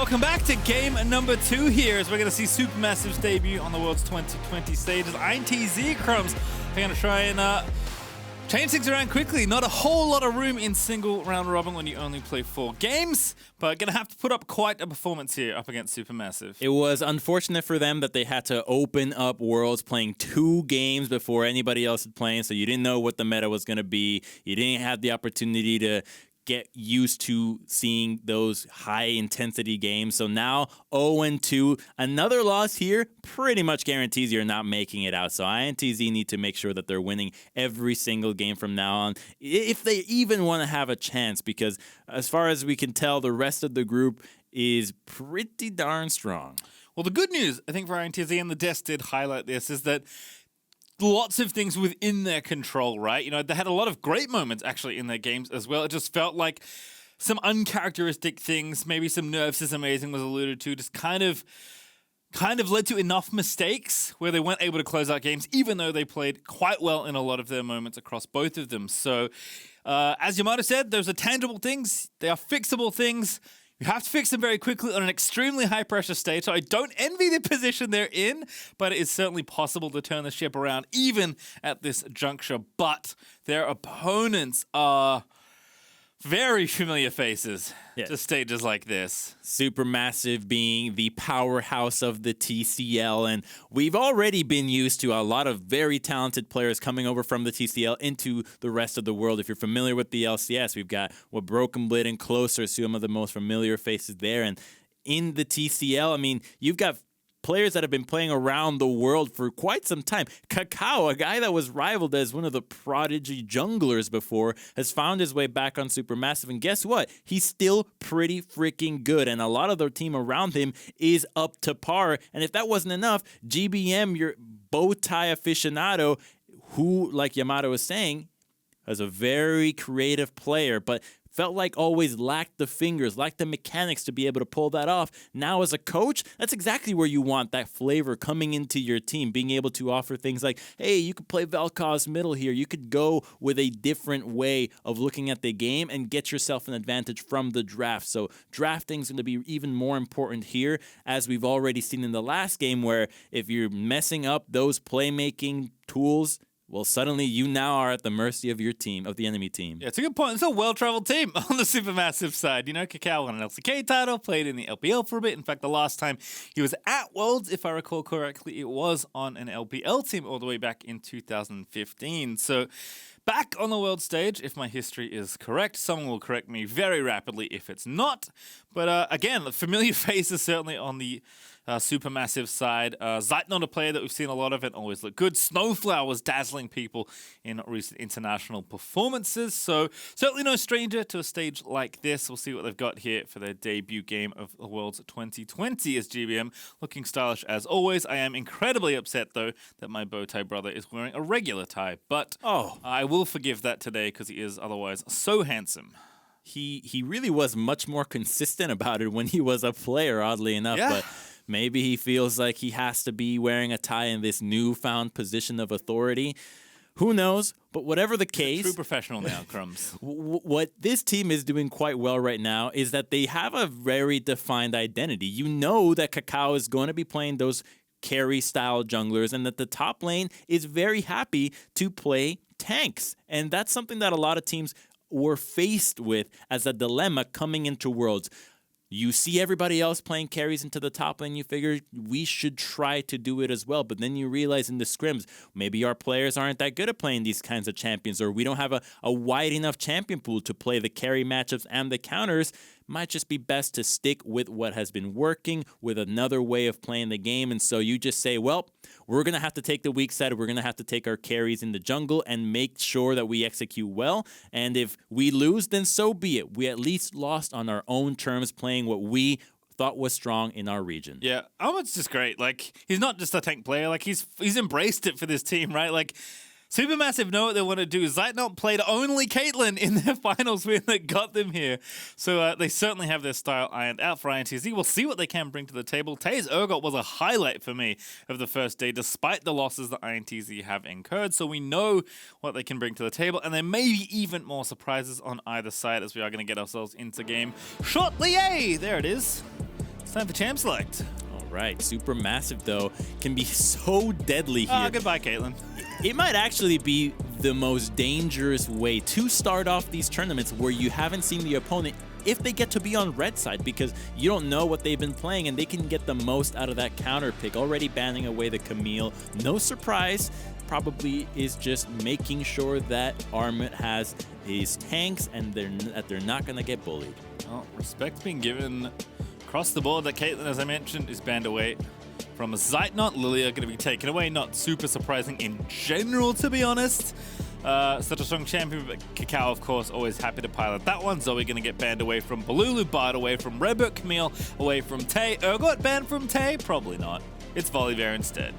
welcome back to game number 2 here as we're going to see SuperMassive's debut on the World's 2020 stage as INTZ Crumbs are going to try and change things around quickly. Not a whole lot of room in single round robin when you only play 4 games, but going to have to put up quite a performance here up against SuperMassive. It was unfortunate for them that they had to open up Worlds playing 2 games before anybody else was playing, so you didn't know what the meta was going to be. You didn't have the opportunity to get used to seeing those high-intensity games. So now 0-2, another loss here pretty much guarantees you're not making it out. So INTZ need to make sure that they're winning every single game from now on, if they even want to have a chance, because as far as we can tell, the rest of the group is pretty darn strong. Well, the good news, I think, for INTZ, and the desk did highlight this, is that lots of things within their control, right? You know, they had a lot of great moments actually in their games as well. It just felt like some uncharacteristic things, maybe some nerves, as Amazing was alluded to, just kind of led to enough mistakes where they weren't able to close out games, even though they played quite well in a lot of their moments across both of them. So, as Yamato said, those are tangible things. They are fixable things. You have to fix them very quickly on an extremely high-pressure stage, so I don't envy the position they're in, but it is certainly possible to turn the ship around even at this juncture. But their opponents are very familiar faces to stages like this. SuperMassive being the powerhouse of the TCL, and we've already been used to a lot of very talented players coming over from the TCL into the rest of the world. If you're familiar with the LCS, we've got Broken Blade and Closer, some of the most familiar faces there. And in the TCL, I mean, you've got players that have been playing around the world for quite some time. KaKAO, a guy that was rivaled as one of the prodigy junglers before, has found his way back on SuperMassive, and guess what? He's still pretty freaking good, and a lot of their team around him is up to par. And if that wasn't enough, GBM, your bow tie aficionado, who, like Yamato was saying, is a very creative player, but felt like always lacked the fingers, lacked the mechanics to be able to pull that off. Now as a coach, that's exactly where you want that flavor coming into your team, being able to offer things like, hey, you could play Vel'Koz middle here. You could go with a different way of looking at the game and get yourself an advantage from the draft. So drafting is going to be even more important here, as we've already seen in the last game, where if you're messing up those playmaking tools, well, suddenly you now are at the mercy of your team, of the enemy team. Yeah, it's a good point. It's a well-traveled team on the SuperMassive side. You know, KaKAO won an LCK title, played in the LPL for a bit. In fact, the last time he was at Worlds, if I recall correctly, it was on an LPL team all the way back in 2015. So back on the world stage, if my history is correct. Someone will correct me very rapidly if it's not. But again, the familiar faces certainly on the SuperMassive side. Zeitnot, a player that we've seen a lot of and always look good. SnowFlower was dazzling people in recent international performances. So certainly no stranger to a stage like this. We'll see what they've got here for their debut game of the World's 2020 as GBM. Looking stylish as always. I am incredibly upset though that my bow tie brother is wearing a regular tie. But I will forgive that today because he is otherwise so handsome. He really was much more consistent about it when he was a player, oddly enough. Yeah. But maybe he feels like he has to be wearing a tie in this newfound position of authority. Who knows? But whatever the case, true professional now, Crumbs. What this team is doing quite well right now is that they have a very defined identity. You know that KaKAO is going to be playing those carry-style junglers, and that the top lane is very happy to play tanks. And that's something that a lot of teams were faced with as a dilemma coming into Worlds. You see everybody else playing carries into the top lane, you figure we should try to do it as well. But then you realize in the scrims, maybe our players aren't that good at playing these kinds of champions, or we don't have a wide enough champion pool to play the carry matchups and the counters. Might just be best to stick with what has been working, with another way of playing the game. And so you just say, well, we're going to have to take the weak side. We're going to have to take our carries in the jungle and make sure that we execute well. And if we lose, then so be it. We at least lost on our own terms, playing what we thought was strong in our region. Yeah, Armut's just great. Like, he's not just a tank player. Like, he's embraced it for this team, right? Like, SuperMassive know what they want to do. Zeitnot played only Caitlyn in their finals win that got them here. So they certainly have their style ironed out for INTZ. We'll see what they can bring to the table. Tae's Urgot was a highlight for me of the first day, despite the losses that INTZ have incurred. So we know what they can bring to the table. And there may be even more surprises on either side as we are going to get ourselves into game shortly. Yay! There it is. time for Champ Select. All right, SuperMassive, though, can be so deadly here. Oh, goodbye, Caitlyn. It might actually be the most dangerous way to start off these tournaments where you haven't seen the opponent if they get to be on red side, because you don't know what they've been playing and they can get the most out of that counter pick. Already banning away the Camille. No surprise. Probably is just making sure that Armut has his tanks and that they're not going to get bullied. Well, respect being given across the board. That Caitlyn, as I mentioned, is banned away from Zeitnot. Lilia going to be taken away. Not super surprising in general, to be honest. Such a strong champion, but KaKAO, of course, always happy to pilot that one. Zoe going to get banned away from Bolulu, barred away from RedBert, Camille away from Tay. Urgot banned from Tay? Probably not. It's Volibear instead.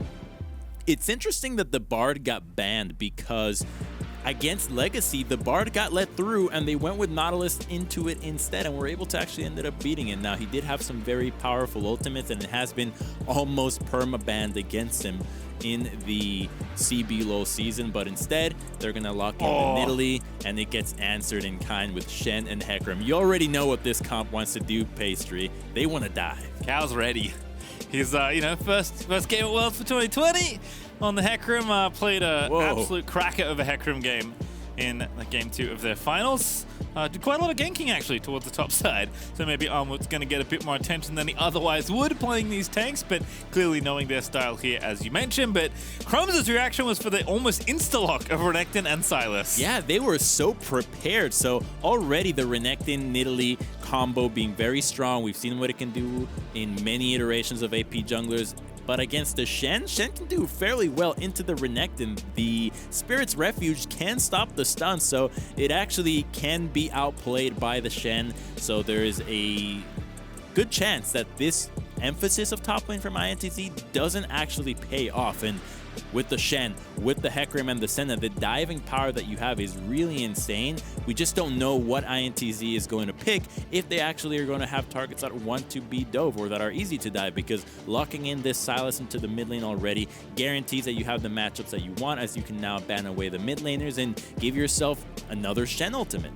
It's interesting that the Bard got banned because against Legacy, the Bard got let through and they went with Nautilus into it instead and were able to actually end up beating it. Now, he did have some very powerful ultimates and it has been almost perma-banned against him in the CB low season, but instead, they're going to lock in the Nidalee and it gets answered in kind with Shen and Hecarim. You already know what this comp wants to do, Pastry. They want to dive. Cal's ready. He's, first game at Worlds for 2020 on the Hecarim. Played an absolute cracker of a Hecarim game in Game 2 of their finals. Did quite a lot of ganking, actually, towards the top side. So maybe Armut's going to get a bit more attention than he otherwise would playing these tanks, but clearly knowing their style here, as you mentioned. But Chrom's reaction was for the almost insta-lock of Renekton and Sylas. Yeah, they were so prepared. So already the Renekton Nidalee combo being very strong. We've seen what it can do in many iterations of AP junglers. But against the Shen can do fairly well into the Renekton. The Spirit's Refuge can stop the stun, so it actually can be outplayed by the Shen. So there is a good chance that this emphasis of top lane from INTZ doesn't actually pay off. And with the Shen, with the Hecarim and the Senna, the diving power that you have is really insane. We just don't know what INTZ is going to pick if they actually are going to have targets that want to be dove or that are easy to dive, because locking in this Sylas into the mid lane already guarantees that you have the matchups that you want, as you can now ban away the mid laners and give yourself another Shen ultimate.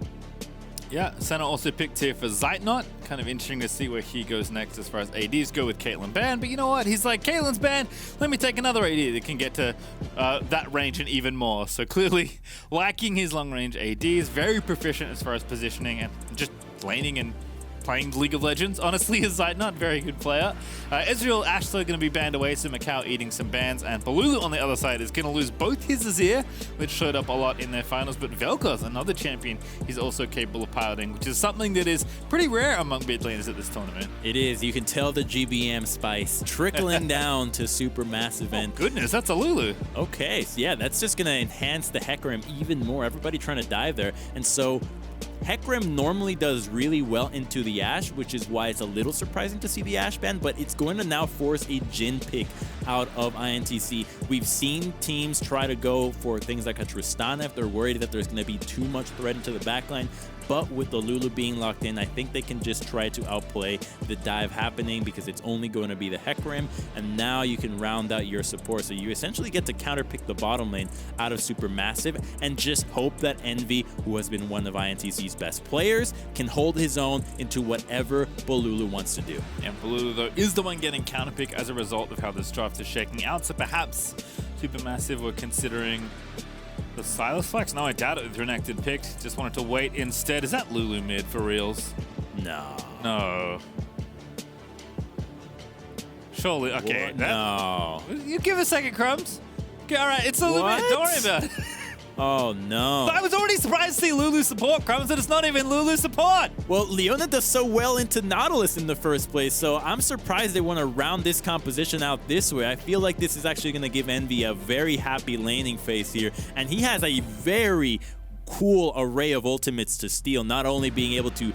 Yeah, Senna also picked here for Zeitnot. Kind of interesting to see where he goes next as far as ADs go with Caitlyn banned. But you know what? He's like, Caitlyn's banned. Let me take another AD that can get to that range and even more. So clearly liking his long-range ADs. Very proficient as far as positioning and just laning and playing League of Legends, honestly, is Zeitnot. Very good player. Ezreal Ashley going to be banned away, so micaO eating some bans, and Bolulu on the other side is going to lose both his Azir, which showed up a lot in their finals, but Vel'Koz, another champion, he's also capable of piloting, which is something that is pretty rare among mid laners at this tournament. It is. You can tell the GBM spice trickling down to SuperMassive. Oh, goodness, that's a Lulu. Okay, so yeah, that's just going to enhance the Hecarim even more. Everybody trying to dive there, and so Hecarim normally does really well into the Ashe, which is why it's a little surprising to see the Ashe ban, but it's going to now force a Jhin pick out of INTZ. We've seen teams try to go for things like a Tristana if they're worried that there's going to be too much threat into the backline. But with the Lulu being locked in, I think they can just try to outplay the dive happening, because it's only going to be the Hecarim, and now you can round out your support. So you essentially get to counterpick the bottom lane out of SuperMassive and just hope that Envy, who has been one of INTZ's best players, can hold his own into whatever Bolulu wants to do. And Bolulu, though, is the one getting counterpick as a result of how this draft is shaking out. So perhaps SuperMassive were considering the Sylas flex? No, I doubt it with Renekton picked. Just wanted to wait instead. Is that Lulu mid for reals? No. No. Surely, okay. No. You give a second, Crumbs. Okay, all right, it's Lulu mid. Don't worry about it. Oh, no. But I was already surprised to see Lulu support, Crumbs, and it's not even Lulu support. Well, Leona does so well into Nautilus in the first place, so I'm surprised they want to round this composition out this way. I feel like this is actually going to give Envy a very happy laning phase here, and he has a very cool array of ultimates to steal, not only being able to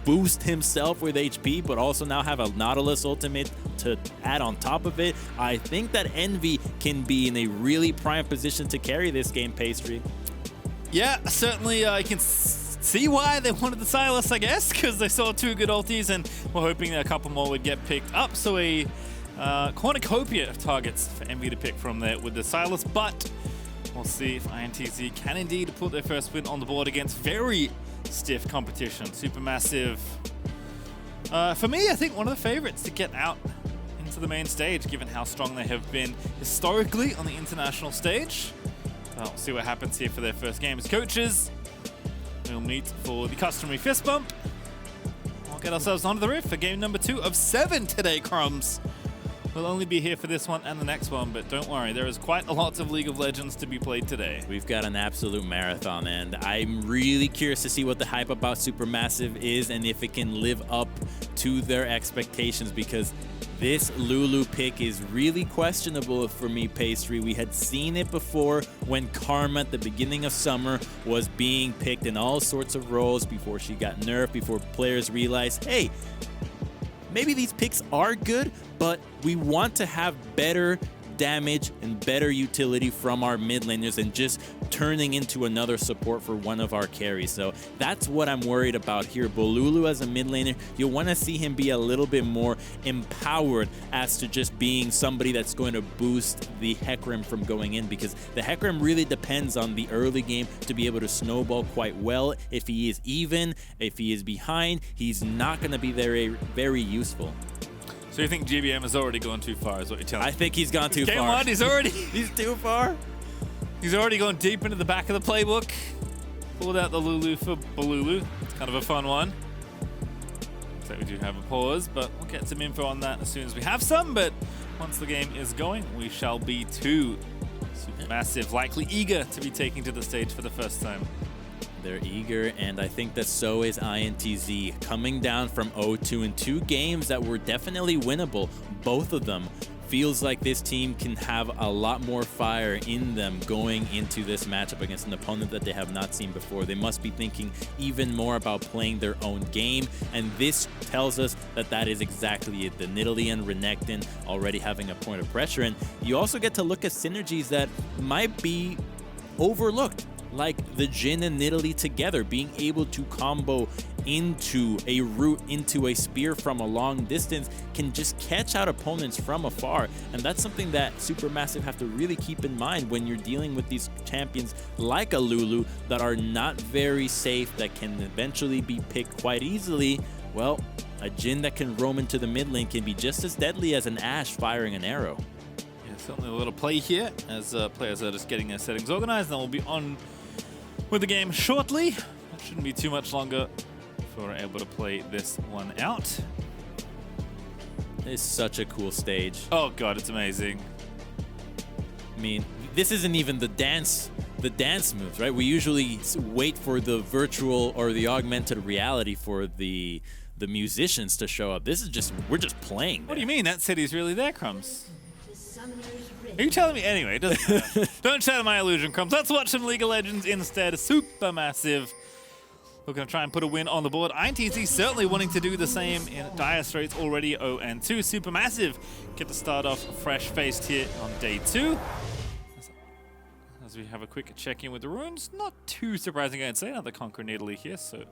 boost himself with HP, but also now have a Nautilus ultimate to add on top of it. I think that Envy can be in a really prime position to carry this game, Pastry. Yeah, certainly I can see why they wanted the Sylas, I guess, because they saw two good ultis and were hoping that a couple more would get picked up. So a cornucopia of targets for Envy to pick from there with the Sylas, but we'll see if INTZ can indeed put their first win on the board against very stiff competition. SuperMassive For me, I think one of the favorites to get out into the main stage, given how strong they have been historically on the international stage. We'll see what happens here for their first game as coaches. We'll meet for the customary fist bump. We'll get ourselves onto the roof for game number 2 of 7 today, Crumbs. We'll only be here for this one and the next one, but don't worry, there is quite a lot of League of Legends to be played today. We've got an absolute marathon, and I'm really curious to see what the hype about SuperMassive is and if it can live up to their expectations, because this Lulu pick is really questionable for me, Pastry. We had seen it before when Karma at the beginning of summer was being picked in all sorts of roles before she got nerfed, before players realized, hey, maybe these picks are good, but we want to have better damage and better utility from our mid laners than just turning into another support for one of our carries. So that's what I'm worried about here. Bolulu as a mid laner, you'll want to see him be a little bit more empowered as to just being somebody that's going to boost the Hecarim from going in, because the Hecarim really depends on the early game to be able to snowball quite well. If he is even, if he is behind, he's not going to be very useful. So you think GBM has already gone too far, is what you're telling me? I think he's gone too far. Game 1, he's already... he's too far. He's already gone deep into the back of the playbook. Pulled out the Lulu for Bolulu. It's kind of a fun one. So we do have a pause, but we'll get some info on that as soon as we have some. But once the game is going, we shall be too SuperMassive, likely eager to be taking to the stage for the first time. They're eager, and I think that so is INTZ, coming down from 0-2 in 2 games that were definitely winnable. Both of them. Feels like this team can have a lot more fire in them going into this matchup against an opponent that they have not seen before. They must be thinking even more about playing their own game, and this tells us that that is exactly it. The Nidalee and Renekton already having a point of pressure, and you also get to look at synergies that might be overlooked, like the Jhin and Nidalee together, being able to combo into a root, into a spear from a long distance, can just catch out opponents from afar. And that's something that SuperMassive have to really keep in mind when you're dealing with these champions like a Lulu that are not very safe, that can eventually be picked quite easily. Well, a Jhin that can roam into the mid lane can be just as deadly as an Ashe firing an arrow. Yeah, certainly a little play here as players are just getting their settings organized, and we'll be on with the game shortly. It shouldn't be too much longer before we're able to play this one out. It's such a cool stage. Oh god, it's amazing. I mean, this isn't even the dance moves, right? We usually wait for the virtual or the augmented reality for the musicians to show up. This is just, we're just playing. What do you mean? That city's really there, Crumbs? Are you telling me? Anyway, it doesn't matter. Don't shatter my illusion, Crumbs. Let's watch some League of Legends instead. SuperMassive. We're going to try and put a win on the board. INTZ certainly wanting to do the same in dire straits already. 0-2. SuperMassive get to start off fresh-faced here on day 2. As we have a quick check-in with the runes. Not too surprising, I'd say. Another Conquer Nidalee here, so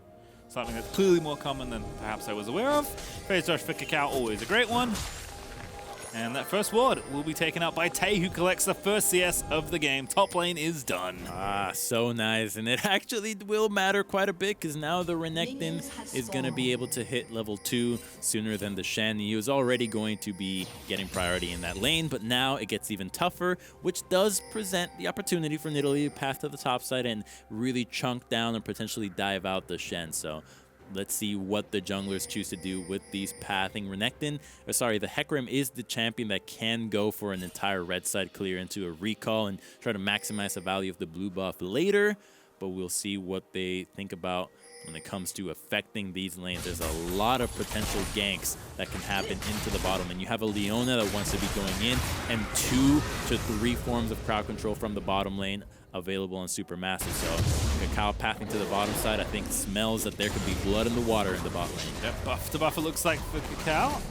something that's clearly more common than perhaps I was aware of. Phase rush for KaKAO, always a great one. And that first ward will be taken out by Tay, who collects the first CS of the game. Top lane is done. Ah, so nice. And it actually will matter quite a bit, because now the Renekton is going to be able to hit level 2 sooner than the Shen. He was already going to be getting priority in that lane, but now it gets even tougher, which does present the opportunity for Nidalee to path to the top side and really chunk down and potentially dive out the Shen. So let's see what the junglers choose to do with these pathing. Renekton, or sorry, the Hecarim is the champion that can go for an entire red side clear into a recall and try to maximize the value of the blue buff later, but we'll see what they think about when it comes to affecting these lanes. There's a lot of potential ganks that can happen into the bottom, and you have a Leona that wants to be going in, and 2 to 3 forms of crowd control from the bottom lane available on SuperMassive. So KaKAO pathing to the bottom side, I think smells that there could be blood in the water in the bot lane. Yep, buff to buff it looks like for KaKAO.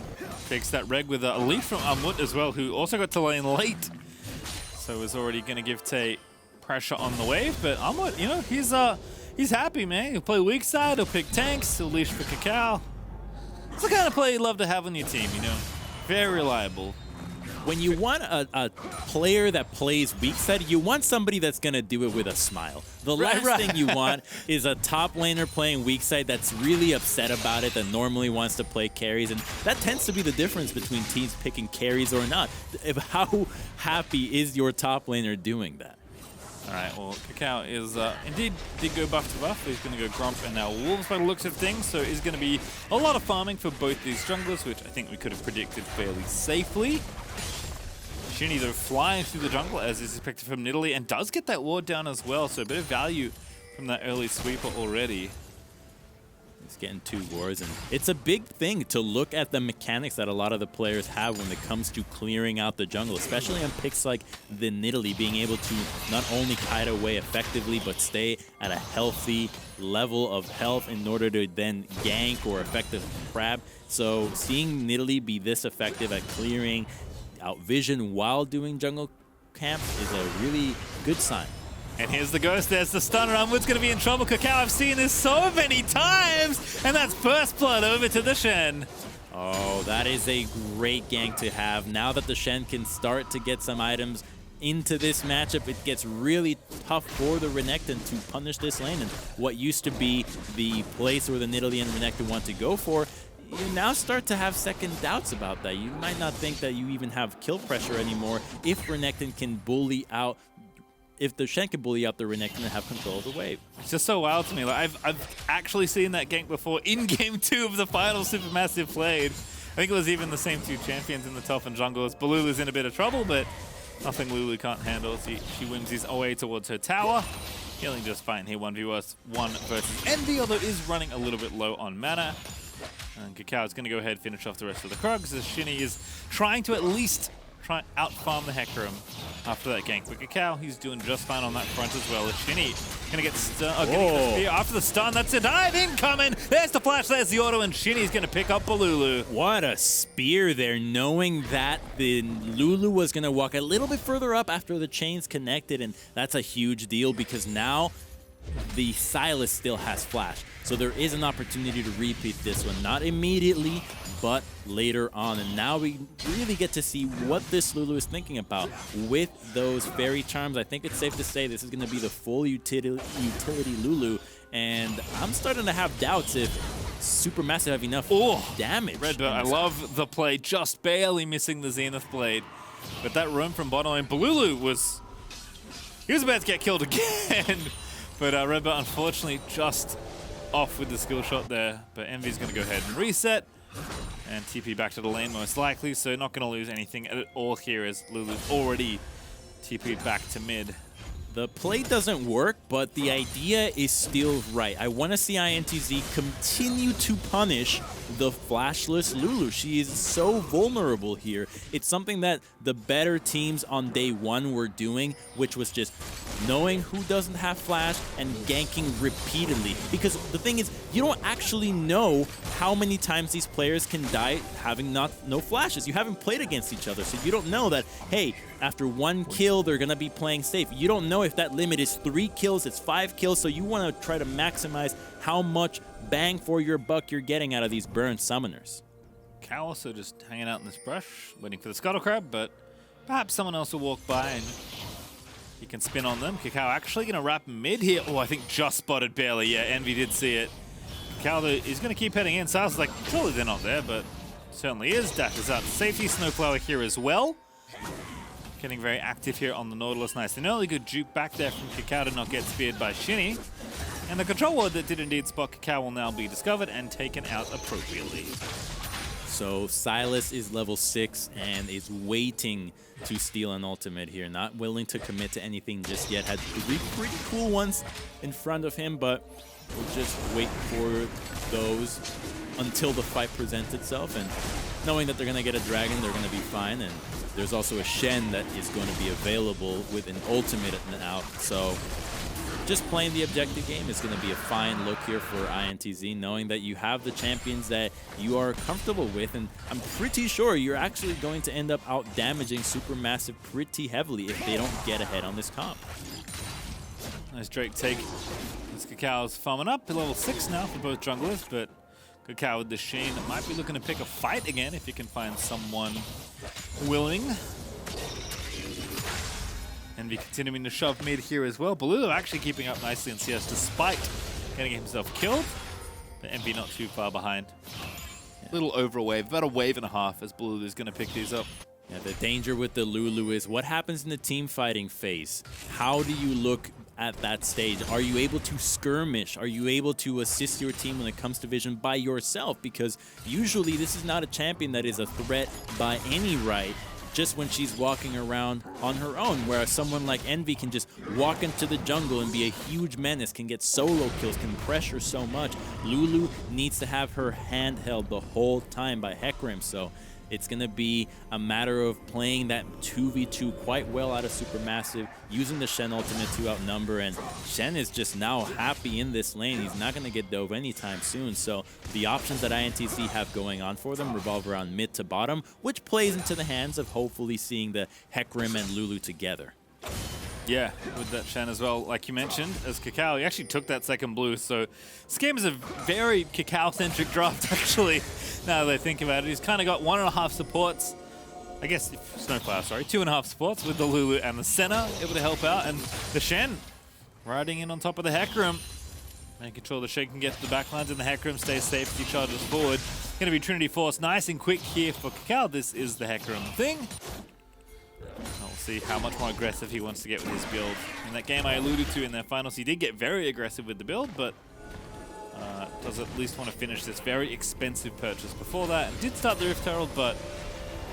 Takes that reg with a leaf from Armut as well, who also got to lane late. So is already going to give Tay pressure on the wave. But Armut, you know, he's happy, man. He'll play weak side, he'll pick tanks, he'll leash for KaKAO. It's the kind of play you'd love to have on your team, you know. Very reliable. when you want a player that plays weak side, you want somebody that's going to do it with a smile. The last thing you want is a top laner playing weak side that's really upset about it, that normally wants to play carries, and that tends to be the difference between teams picking carries or not. How happy is your top laner doing that? All right, well, KaKAO is indeed did go buff to buff. He's going to go Grump and now Wolves by the looks of things, so it's going to be a lot of farming for both these junglers, which I think we could have predicted fairly safely. Shini, though, flying through the jungle as is expected from Nidalee, and does get that ward down as well, so a bit of value from that early sweeper already. He's getting 2 wards, and it's a big thing to look at the mechanics that a lot of the players have when it comes to clearing out the jungle, especially on picks like the Nidalee, being able to not only kite away effectively, but stay at a healthy level of health in order to then gank or effective crab. So seeing Nidalee be this effective at clearing out vision while doing jungle camps is a really good sign. And here's the ghost, there's the stunner. Armut's going to be in trouble. KaKAO, I've seen this so many times. And that's first blood over to the Shen. Oh, that is a great gank to have. Now that the Shen can start to get some items into this matchup, it gets really tough for the Renekton to punish this lane. And what used to be the place where the Nidalee and Renekton want to go for, you now start to have second doubts about that. You might not think that you even have kill pressure anymore if Renekton can bully out, if the Shen can bully out the Renekton and have control of the wave. It's just so wild to me. Like I've actually seen that gank before in Game 2 of the final Supermassive played. I think it was even the same 2 champions in the top and jungle. Bolulu's in a bit of trouble, but nothing Lulu can't handle. She wins his way towards her tower. Healing just fine here, 1v1 versus Envy, although is running a little bit low on mana. And KaKAO is going to go ahead and finish off the rest of the Krugs as Shini is trying to at least try and out-farm the Hecarim after that gank. But KaKAO, he's doing just fine on that front as well. As Shini going to get stunned, getting the spear after the stun. That's a dive incoming. There's the flash, there's the auto, and Shini's going to pick up Bolulu. What a spear there, knowing that the Lulu was going to walk a little bit further up after the chains connected, and that's a huge deal because now the Sylas still has flash. So there is an opportunity to repeat this one. Not immediately, but later on. And now we really get to see what this Lulu is thinking about. With those fairy charms, I think it's safe to say this is going to be the full utility Lulu. And I'm starting to have doubts if SuperMassive have enough damage. RedBert, I love the play, just barely missing the Zenith Blade. But that roam from bottom lane, Bolulu he was about to get killed again. But RedBert, unfortunately, just off with the skill shot there. But Envy's going to go ahead and reset and TP back to the lane most likely. So not going to lose anything at all here as Lulu's already TP'd back to mid. The play doesn't work, but the idea is still right. I want to see INTZ continue to punish the flashless Lulu. She is so vulnerable here. It's something that the better teams on day 1 were doing, which was just knowing who doesn't have flash and ganking repeatedly. Because the thing is, you don't actually know how many times these players can die having no flashes. You haven't played against each other, so you don't know that, hey, after 1 kill, they're going to be playing safe. You don't know if that limit is 3 kills, it's 5 kills, so you want to try to maximize how much bang for your buck you're getting out of these burn summoners. KaKAO also just hanging out in this brush, waiting for the Scuttle Crab, but perhaps someone else will walk by and he can spin on them. KaKAO actually going to wrap mid here. Oh, I think just spotted barely. Yeah, Envy did see it. KaKAO is going to keep heading in. Sylas is like, surely they're not there, but certainly is. Dashes out to safety. SnowFlower here as well. Getting very active here on the Nautilus. Nice and early. Good juke back there from KaKAO to not get speared by Shini. And the control ward that did indeed spot KaKAO will now be discovered and taken out appropriately. So Sylas is level 6 and is waiting to steal an ultimate here. Not willing to commit to anything just yet. Had 3 pretty cool ones in front of him, but we'll just wait for those until the fight presents itself. And knowing that they're going to get a dragon, they're going to be fine. And there's also a Shen that is going to be available with an ultimate out. So just playing the objective game is going to be a fine look here for INTZ, knowing that you have the champions that you are comfortable with, and I'm pretty sure you're actually going to end up out-damaging SuperMassive pretty heavily if they don't get ahead on this comp. Nice Drake take. This KaKAO's farming up to level 6 now for both junglers, but KaKAO with the Shane might be looking to pick a fight again if you can find someone willing. Envy continuing to shove mid here as well. Bolulu actually keeping up nicely in CS despite getting himself killed. But Envy not too far behind. Little over a wave, about a wave and a half as Bolulu is going to pick these up. Yeah, the danger with the Lulu is what happens in the team fighting phase. How do you look at that stage? Are you able to skirmish? Are you able to assist your team when it comes to vision by yourself? Because usually this is not a champion that is a threat by any right, just when she's walking around on her own, whereas someone like Envy can just walk into the jungle and be a huge menace, can get solo kills, can pressure so much. Lulu needs to have her hand held the whole time by Hecarim, so it's going to be a matter of playing that 2v2 quite well out of SuperMassive, using the Shen ultimate to outnumber, and Shen is just now happy in this lane. He's not going to get dove anytime soon, so the options that INTZ have going on for them revolve around mid to bottom, which plays into the hands of hopefully seeing the Hecarim and Lulu together. Yeah, with that Shen as well, like you mentioned, as KaKAO, he actually took that second blue, so this game is a very KaKAO-centric draft, actually, now that I think about it. He's kind of got 1.5 supports, I guess, SnowFlower, sorry, 2.5 supports with the Lulu and the Senna able to help out, and the Shen riding in on top of the Hecarim. Making sure the Shen can get to the backlines and the Hecarim stays safe as he charges forward. Going to be Trinity Force, nice and quick here for KaKAO. This is the Hecarim thing. We'll see how much more aggressive he wants to get with his build. In that game I alluded to in their finals, he did get very aggressive with the build, but does at least want to finish this very expensive purchase before that. And did start the Rift Herald, but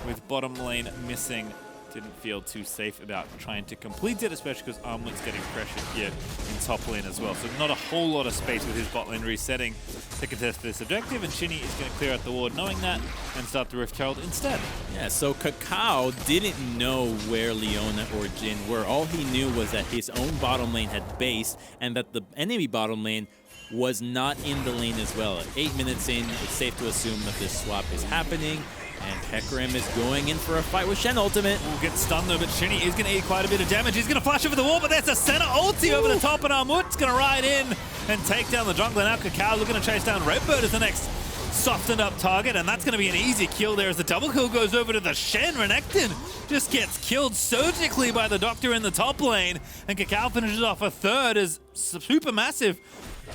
with bottom lane missing, didn't feel too safe about trying to complete it, especially because Armut's getting pressured here in top lane as well. So not a whole lot of space with his bot lane resetting to contest this objective, and Shini is going to clear out the ward knowing that and start the Rift Herald instead. Yeah, so KaKAO didn't know where Leona or Jhin were. All he knew was that his own bottom lane had based and that the enemy bottom lane was not in the lane as well. At 8 minutes in, it's safe to assume that this swap is happening. And Hecarim is going in for a fight with Shen ultimate. Will get stunned though, but Shini is going to eat quite a bit of damage. He's going to flash over the wall, but there's a Senna ulti over the top, and Armut's going to ride in and take down the jungler. Now KaKAO looking to chase down RedBert as the next softened up target, and that's going to be an easy kill there as the double kill goes over to the Shen. Renekton just gets killed surgically by the Doctor in the top lane, and KaKAO finishes off a third as SuperMassive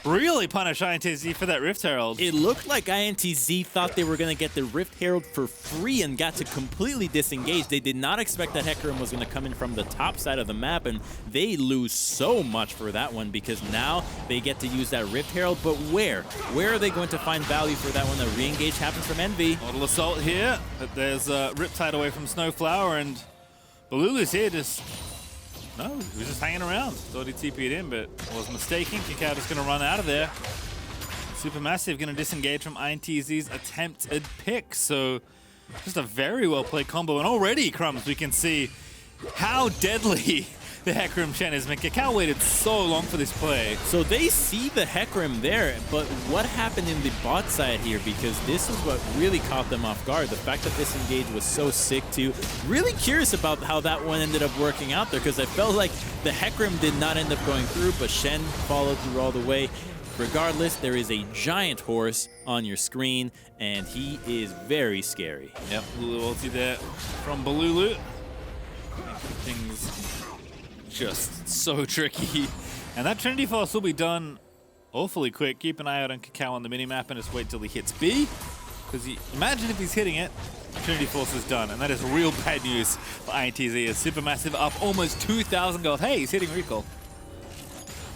really punish INTZ for that Rift Herald. It looked like INTZ thought they were going to get the Rift Herald for free and got to completely disengage. They did not expect that Hecarim was going to come in from the top side of the map, and they lose so much for that one because now they get to use that Rift Herald, but where? Where are they going to find value for that when the re-engage happens from Envy? Model Assault here, but there's Riptide away from SnowFlower, and Bolulu's here just... No, he was just hanging around. Thought he TP'd in, but was mistaken. KaKAO just going to run out of there. SuperMassive going to disengage from INTZ's attempted pick. So just a very well played combo. And already, Crumbs, we can see how deadly the Hecarim Shen is. KaKAO waited so long for this play. So they see the Hecarim there, but what happened in the bot side here? Because this is what really caught them off guard. The fact that this engage was so sick too. Really curious about how that one ended up working out there, because I felt like the Hecarim did not end up going through, but Shen followed through all the way. Regardless, there is a giant horse on your screen, and he is very scary. Yep, Lulu ulti there from Bolulu. Things just so tricky. And that Trinity Force will be done awfully quick. Keep an eye out on KaKAO on the minimap and just wait till he hits B. Because imagine if he's hitting it, Trinity Force is done. And that is real bad news for INTZ as SuperMassive up almost 2,000 gold. Hey, he's hitting recall.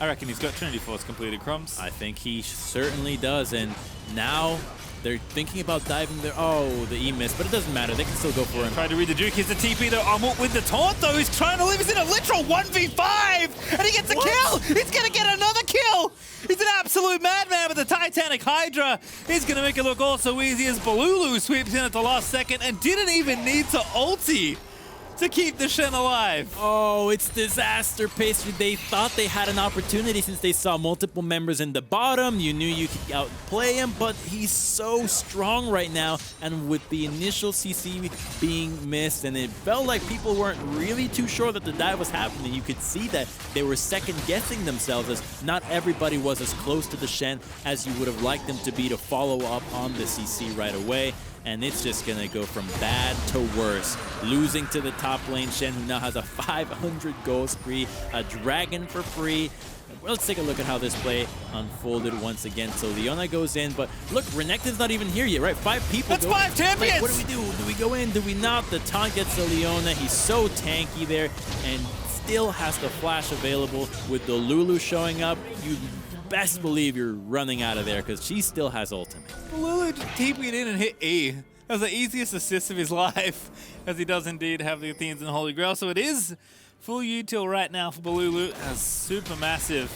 I reckon he's got Trinity Force completed, Crumbs. I think he certainly does. And now they're thinking about diving there. Oh, the E missed, but it doesn't matter. They can still go for him. Tried to read the Duke. Here's the TP though. Armut with the taunt though. He's trying to leave us in a literal 1v5. And he gets a kill. He's going to get another kill. He's an absolute madman with the Titanic Hydra. He's going to make it look all so easy as Bolulu sweeps in at the last second and didn't even need to ulti to keep the Shen alive. Oh, it's disaster pastry. They thought they had an opportunity since they saw multiple members in the bottom. You knew you could outplay him, but he's so strong right now. And with the initial CC being missed, and it felt like people weren't really too sure that the dive was happening, you could see that they were second-guessing themselves as not everybody was as close to the Shen as you would have liked them to be to follow up on the CC right away. and it's just going to go from bad to worse. Losing to the top lane Shen, who now has a 500 gold spree, a dragon for free. Let's take a look at how this play unfolded once again. So Leona goes in, but look, Renekton's not even here yet, right? 5 people. That's 5 champions! Like, what do we do? Do we go in? Do we not? The taunt gets to Leona. He's so tanky there, and still has the flash available. With the Lulu showing up, you best believe you're running out of there, because she still has ultimate. Lulu just keeping it in and hit E. That was the easiest assist of his life, as he does indeed have the Athenes and Holy Grail. So it is full util right now for Bolulu as SuperMassive.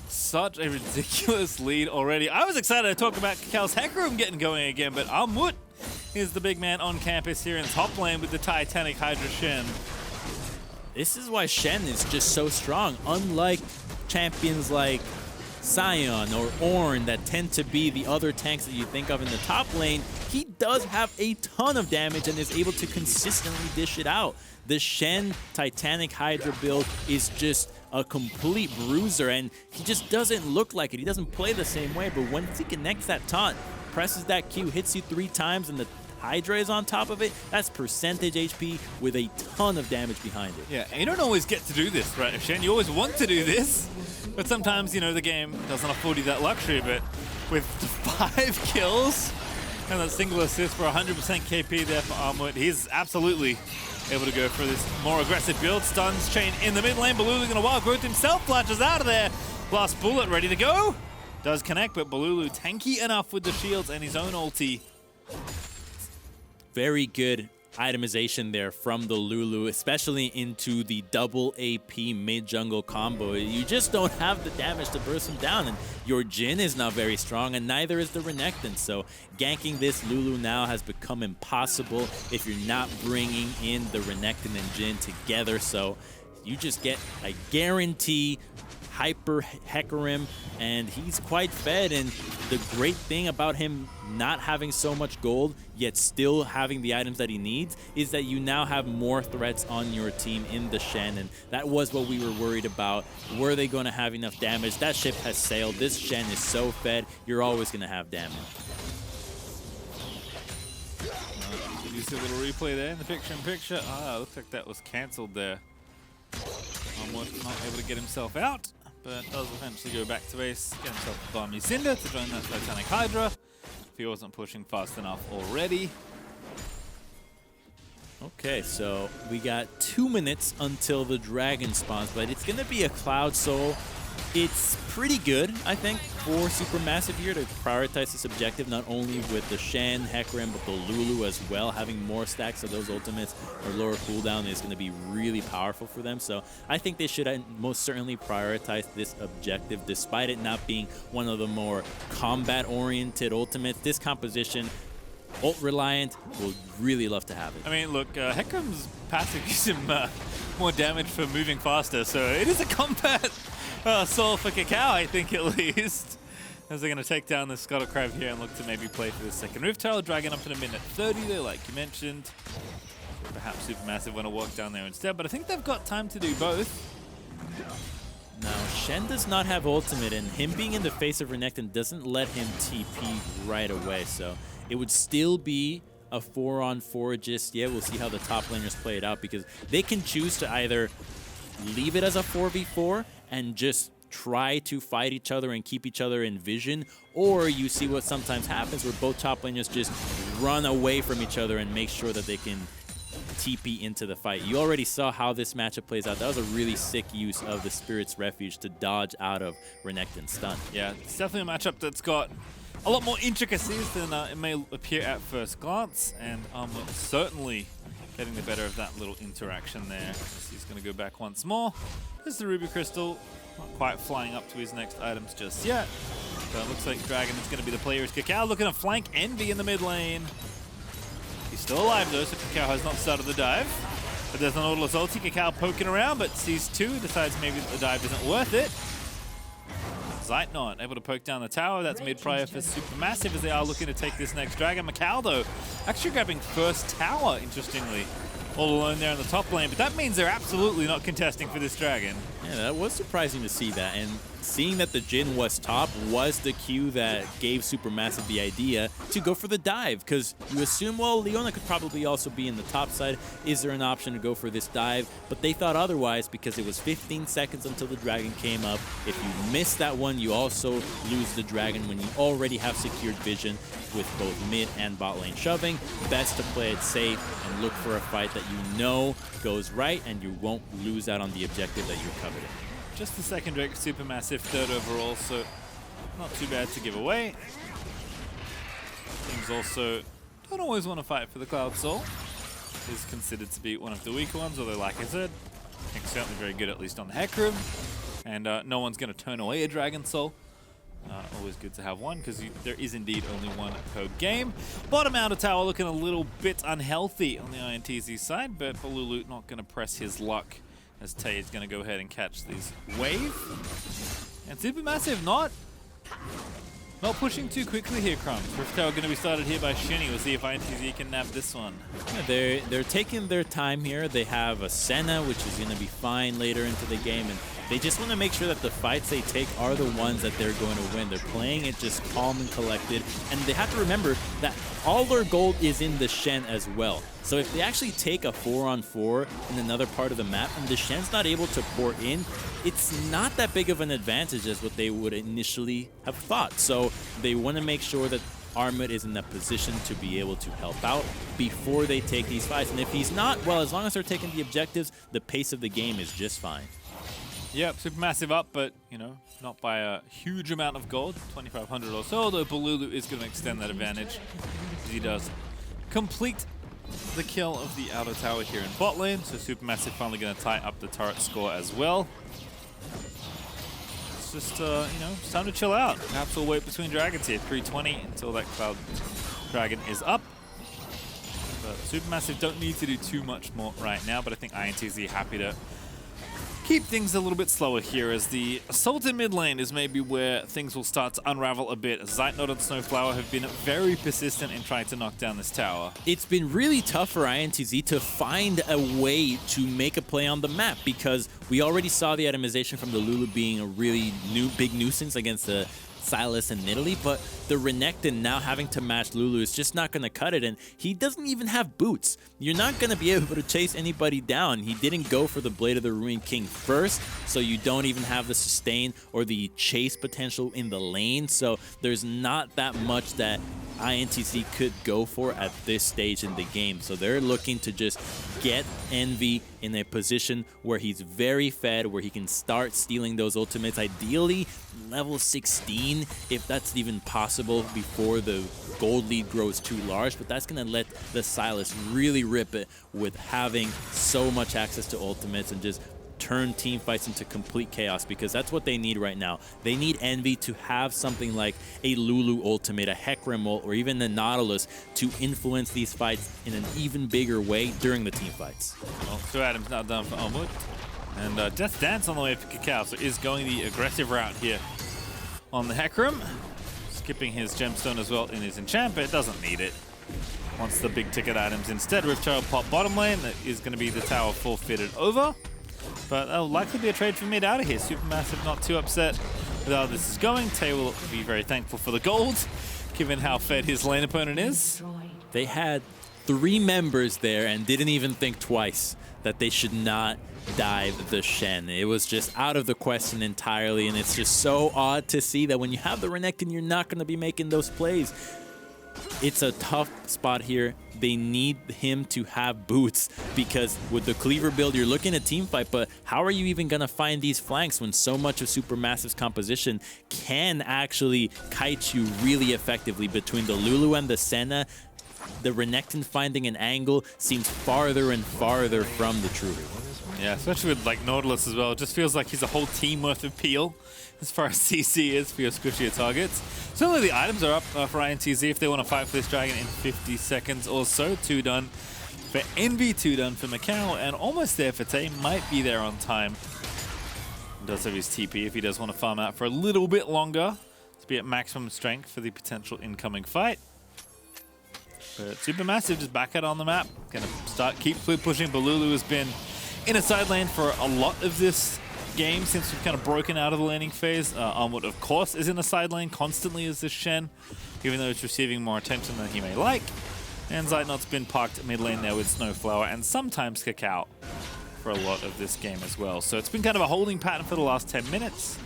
Such a ridiculous lead already. I was excited to talk about KaKAO's Hecarim getting going again, but Armut is the big man on campus here in top lane with the Titanic Hydra Shen. This is why Shen is just so strong. Unlike champions like Sion or Ornn that tend to be the other tanks that you think of in the top lane, he does have a ton of damage and is able to consistently dish it out. The Shen Titanic Hydra build is just a complete bruiser, and he just doesn't look like it. He doesn't play the same way, but once he connects that taunt, presses that Q, hits you 3 times, and the Hydra is on top of it, that's percentage HP with a ton of damage behind it. Yeah, and you don't always get to do this, right, Shen? You always want to do this, but sometimes, you know, the game doesn't afford you that luxury, but with 5 kills and a single assist for 100% KP there for Armut, he's absolutely able to go for this more aggressive build. Stuns chain in the mid lane. Bolulu gonna wild growth himself, flashes out of there. Blast bullet ready to go. Does connect, but Bolulu tanky enough with the shields and his own ulti. Very good itemization there from the Lulu, especially into the double AP mid-jungle combo. You just don't have the damage to burst him down, and your Jhin is not very strong, and neither is the Renekton. So ganking this Lulu now has become impossible if you're not bringing in the Renekton and Jhin together. So you just get a guarantee hyper Hecarim, and he's quite fed. And the great thing about him not having so much gold yet still having the items that he needs is that you now have more threats on your team in the Shen, and that was what we were worried about. Were they going to have enough damage? That ship has sailed. This Shen is so fed, you're always going to have damage. Did you see a little replay there in the picture-in-picture? Ah, looks like that was cancelled there. Armut not able to get himself out, but does eventually go back to base, get himself a Barmy Cinder to join that Titanic Hydra, if he wasn't pushing fast enough already. Okay, so we got 2 minutes until the dragon spawns, but it's going to be a Cloud Soul. It's pretty good, I think, for SuperMassive here to prioritize this objective, not only with the Shen, Hecarim, but the Lulu as well. Having more stacks of those ultimates or lower cooldown is going to be really powerful for them. So I think they should most certainly prioritize this objective, despite it not being one of the more combat-oriented ultimates. This composition, ult-reliant, will really love to have it. I mean, look, Hecarim's passive gives him more damage for moving faster, so it is a combat soul for KaKAO, I think, at least. As they're going to take down the Scuttle Crab here and look to maybe play for the second Rift Tower. Dragon up in a minute 30 there, like you mentioned. So perhaps SuperMassive want to walk down there instead, but I think they've got time to do both. Now, Shen does not have ultimate, and him being in the face of Renekton doesn't let him TP right away, so it would still be a 4-on-4 just yet. We'll see how the top laners play it out, because they can choose to either leave it as a 4v4 and just try to fight each other and keep each other in vision, or you see what sometimes happens where both top laners just run away from each other and make sure that they can TP into the fight. You already saw how this matchup plays out. That was a really sick use of the Spirit's Refuge to dodge out of Renekton's stun. Yeah, it's definitely a matchup that's got a lot more intricacies than it may appear at first glance, and certainly getting the better of that little interaction there. He's going to go back once more. There's the Ruby Crystal, not quite flying up to his next items just yet. But it looks like Dragon is going to be the player. Is KaKAO looking to flank Envy in the mid lane. He's still alive though, so KaKAO has not started the dive. But there's an Nautilus ulti, KaKAO poking around, but sees 2, decides maybe the dive isn't worth it. Zeitnot able to poke down the tower. That's mid prior for SuperMassive as they are looking to take this next dragon. micaO though, actually grabbing first tower, interestingly. All alone there in the top lane, but that means they're absolutely not contesting for this dragon. Yeah, that was surprising to see that, and seeing that the Jhin was top was the cue that gave SuperMassive the idea to go for the dive, because you assume, well, Leona could probably also be in the top side. Is there an option to go for this dive? But they thought otherwise, because it was 15 seconds until the dragon came up. If you miss that one, you also lose the dragon when you already have secured vision with both mid and bot lane shoving. Best to play it safe and look for a fight that you know goes right and you won't lose out on the objective that you're coveting. Just the second Drake SuperMassive, third overall, so not too bad to give away. Teams also don't always want to fight for the Cloud Soul. Is considered to be one of the weaker ones, although like I said, I think certainly very good, at least on the Hecarim. And no one's going to turn away a Dragon Soul. Always good to have one, because there is indeed only one per game. Bottom outer tower looking a little bit unhealthy on the INTZ side, but Bolulu not going to press his luck, as Tay is going to go ahead and catch this wave. And SuperMassive not pushing too quickly here, Crumbs. Rift Tower going to be started here by Shini. We'll see if INTZ can nab this one. Yeah, they're taking their time here. They have a Senna, which is going to be fine later into the game, and they just want to make sure that the fights they take are the ones that they're going to win. They're playing it just calm and collected, and they have to remember that all their gold is in the Shen as well. So if they actually take a 4-on-4 in another part of the map and the Shen's not able to pour in, it's not that big of an advantage as what they would initially have thought. So they want to make sure that Armut is in that position to be able to help out before they take these fights. And if he's not, well, as long as they're taking the objectives, the pace of the game is just fine. Yep, SuperMassive up, but, you know, not by a huge amount of gold, 2,500 or so, although Bolulu is going to extend that advantage, as he does complete the kill of the outer tower here in bot lane, so SuperMassive finally going to tie up the turret score as well. It's just, you know, it's time to chill out. Perhaps we'll wait between dragons here, 320 until that Cloud Dragon is up. But SuperMassive don't need to do too much more right now, but I think INTZ happy to keep things a little bit slower here, as the assault in mid lane is maybe where things will start to unravel a bit. Zeitnot and SnowFlower have been very persistent in trying to knock down this tower. It's been really tough for INTZ to find a way to make a play on the map, because we already saw the atomization from the Lulu being a really big nuisance against the Sylas and Nidalee, but the Renekton now having to match Lulu is just not going to cut it, and he doesn't even have boots. You're not going to be able to chase anybody down. He didn't go for the Blade of the Ruined King first, so you don't even have the sustain or the chase potential in the lane, so there's not that much that INTZ could go for at this stage in the game. So they're looking to just get Envy in a position where he's very fed, where he can start stealing those ultimates, ideally level 16, if that's even possible before the gold lead grows too large. But that's going to let the Sylas really rip it with having so much access to ultimates and just turn team fights into complete chaos, because that's what they need right now. They need Envy to have something like a Lulu ultimate, a Hecarim ult, or even the Nautilus to influence these fights in an even bigger way during the team fights. Well, 2 items now done for Armut. And Death Dance on the way for KaKAO, so is going the aggressive route here on the Hecarim. Skipping his gemstone as well in his enchant, but it doesn't need it. Wants the big ticket items instead. Rift Tower pop bottom lane, that is going to be the tower full fitted over. But that'll likely be a trade for mid out of here. SuperMassive not too upset with how this is going. Tay will be very thankful for the gold, given how fed his lane opponent is. They had 3 members there and didn't even think twice that they should not dive the Shen. It was just out of the question entirely, and it's just so odd to see that when you have the Renekton, you're not going to be making those plays. It's a tough spot here. They need him to have boots, because with the Cleaver build, you're looking at team fight, but how are you even going to find these flanks when so much of SuperMassive's composition can actually kite you really effectively between the Lulu and the Senna? The Renekton finding an angle seems farther and farther from the truth. Yeah, especially with like Nautilus as well. It just feels like he's a whole team worth of peel as far as CC is for your squishier targets. Certainly the items are up for INTZ if they want to fight for this dragon in 50 seconds or so. 2 done for Envy, 2 done for micaO, and almost there for Tay. Might be there on time. Does have his TP if he does want to farm out for a little bit longer to be at maximum strength for the potential incoming fight. But SuperMassive just back out on the map. Gonna keep pushing. Bolulu has been in a side lane for a lot of this game since we've kind of broken out of the laning phase. Armut, of course, is in the side lane constantly as this Shen, even though it's receiving more attention than he may like. And Zeitnot's been parked mid lane there with SnowFlower and sometimes KaKAO for a lot of this game as well. So it's been kind of a holding pattern for the last 10 minutes.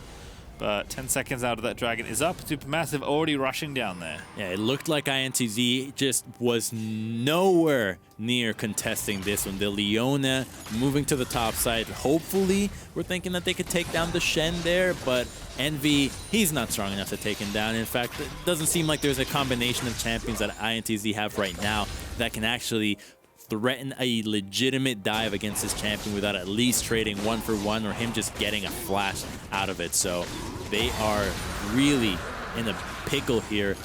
But 10 seconds out of that dragon is up. SuperMassive already rushing down there. Yeah, it looked like INTZ just was nowhere near contesting this one. The Leona moving to the top side. Hopefully, we're thinking that they could take down the Shen there, but Envy, he's not strong enough to take him down. In fact, it doesn't seem like there's a combination of champions that INTZ have right now that can actually threaten a legitimate dive against this champion without at least trading 1-for-1 or him just getting a flash out of it. So they are really in a pickle here.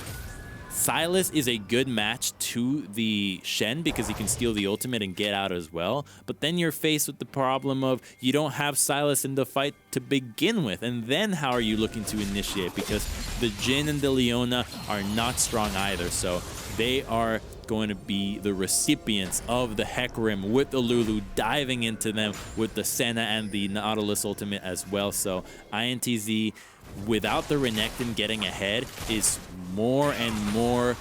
Sylas is a good match to the Shen because he can steal the ultimate and get out as well. But then you're faced with the problem of you don't have Sylas in the fight to begin with. And then how are you looking to initiate? Because the Jhin and the Leona are not strong either. So they are going to be the recipients of the Hecarim with the Lulu diving into them with the Senna and the Nautilus ultimate as well. So INTZ, without the Renekton getting ahead, is more and more,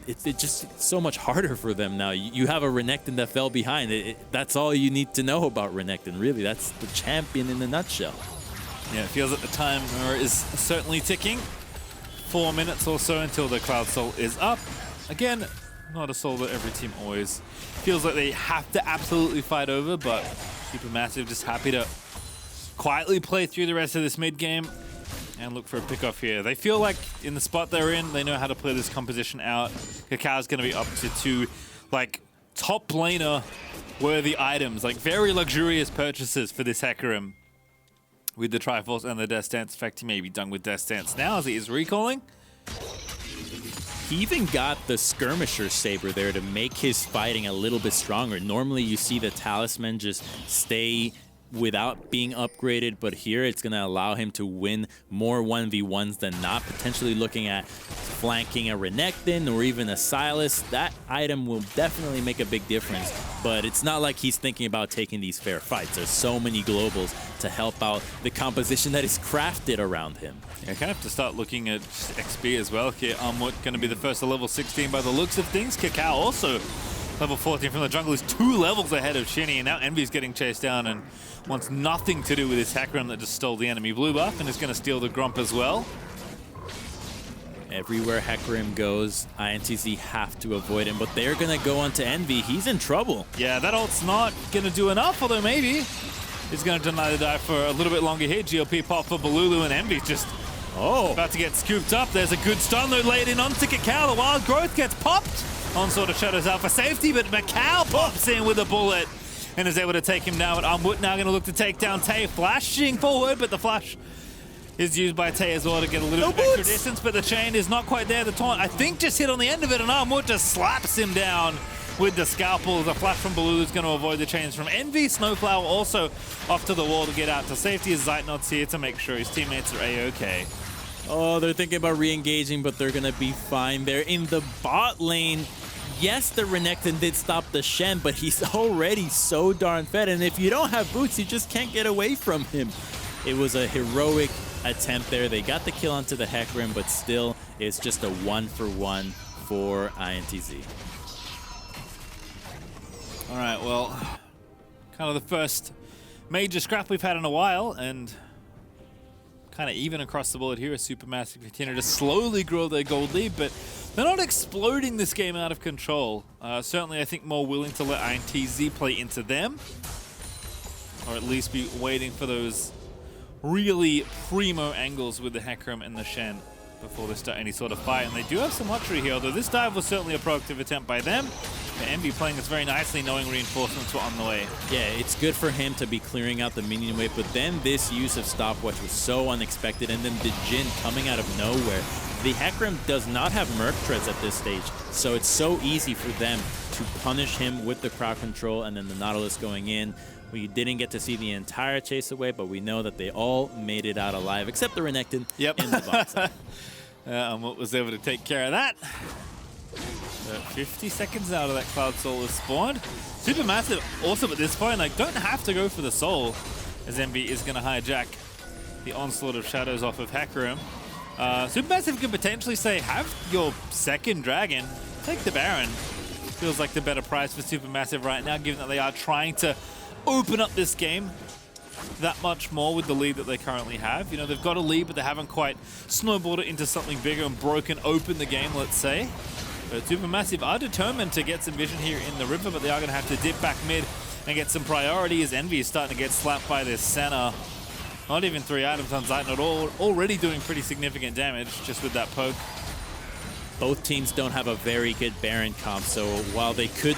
it's just so much harder for them now. You have a Renekton that fell behind. That's all you need to know about Renekton, really. That's the champion in a nutshell. Yeah, it feels that the timer is certainly ticking. 4 minutes or so until the Cloud Soul is up. Again, not a soul that every team always feels like they have to absolutely fight over, but SuperMassive just happy to quietly play through the rest of this mid game and look for a pick off here. They feel like in the spot they're in, they know how to play this composition out. KaKAO's going to be up to 2 like top laner worthy items, like very luxurious purchases for this Hecarim with the Triforce and the Death Stance. In fact, he may be done with Death Stance now as he is recalling. He even got the Skirmisher Saber there to make his fighting a little bit stronger. Normally you see the Talisman just stay without being upgraded, but here it's going to allow him to win more 1v1s than not, potentially looking at flanking a Renekton or even a Sylas. That item will definitely make a big difference, but it's not like he's thinking about taking these fair fights. There's so many globals to help out the composition that is crafted around him. Yeah, kind of have to start looking at XP as well here. Armut going to be the first to level 16 by the looks of things. KaKAO also level 14 from the jungle is 2 levels ahead of Shini, and now Envy's getting chased down and wants nothing to do with this Hecarim that just stole the enemy blue buff and is going to steal the Grump as well. Everywhere Hecarim goes, INTZ have to avoid him, but they're going to go onto Envy. He's in trouble. Yeah, that ult's not going to do enough, although maybe he's going to deny the dive for a little bit longer here. GLP pop for Bolulu, and Envy's just about to get scooped up. There's a good stun though laid in onto KaKAO. The Wild Growth gets popped. Onslaught of Shadows out for safety, but micaO pops in with a bullet and is able to take him down. But Armut now going to look to take down Tay, flashing forward, but the flash is used by Tay as well to get a little bit extra distance, but the chain is not quite there. The taunt, I think, just hit on the end of it, and Armut just slaps him down with the scalpel. The flash from Bolulu is going to avoid the chains from Envy. SnowFlower also off to the wall to get out to safety as Zeitnot's here to make sure his teammates are A-okay. Oh, they're thinking about re-engaging, but they're going to be fine. They're in the bot lane. Yes, the Renekton did stop the Shen, but he's already so darn fed. And if you don't have boots, you just can't get away from him. It was a heroic attempt there. They got the kill onto the Hecarim, but still, it's just a 1-for-1 for INTZ. All right, well, kind of the first major scrap we've had in a while, and kind of even across the board here as SuperMassive continue to slowly grow their gold lead, but they're not exploding this game out of control. Certainly, I think more willing to let INTZ play into them, or at least be waiting for those really primo angles with the Hecarim and the Shen before they start any sort of fight. And they do have some luxury here, although this dive was certainly a proactive attempt by them. The Envy playing this very nicely, knowing reinforcements were on the way. Yeah, it's good for him to be clearing out the minion wave, but then this use of stopwatch was so unexpected, and then the Jhin coming out of nowhere. The Hecarim does not have Merc Treads at this stage, so it's so easy for them to punish him with the crowd control, and then the Nautilus going in. We didn't get to see the entire chase away, but we know that they all made it out alive, except the Renekton in the box. Armut was able to take care of that. 50 seconds out of that Cloud Soul is spawned. SuperMassive also at this point, like, don't have to go for the soul. as Envy is going to hijack the onslaught of shadows off of Hecarim. Supermassive could potentially say, have your second dragon, take the Baron. Feels like the better price for Supermassive right now, given that they are trying to open up this game that much more with the lead that they currently have. You know, they've got a lead, but they haven't quite snowballed it into something bigger and broken open the game, let's say. But Supermassive are determined to get some vision here in the river, but they are going to have to dip back mid and get some priority as Envy is starting to get slapped by this Senna. Not even 3 items on Zeitnot, already doing pretty significant damage just with that poke. Both teams don't have a very good Baron comp, so while they could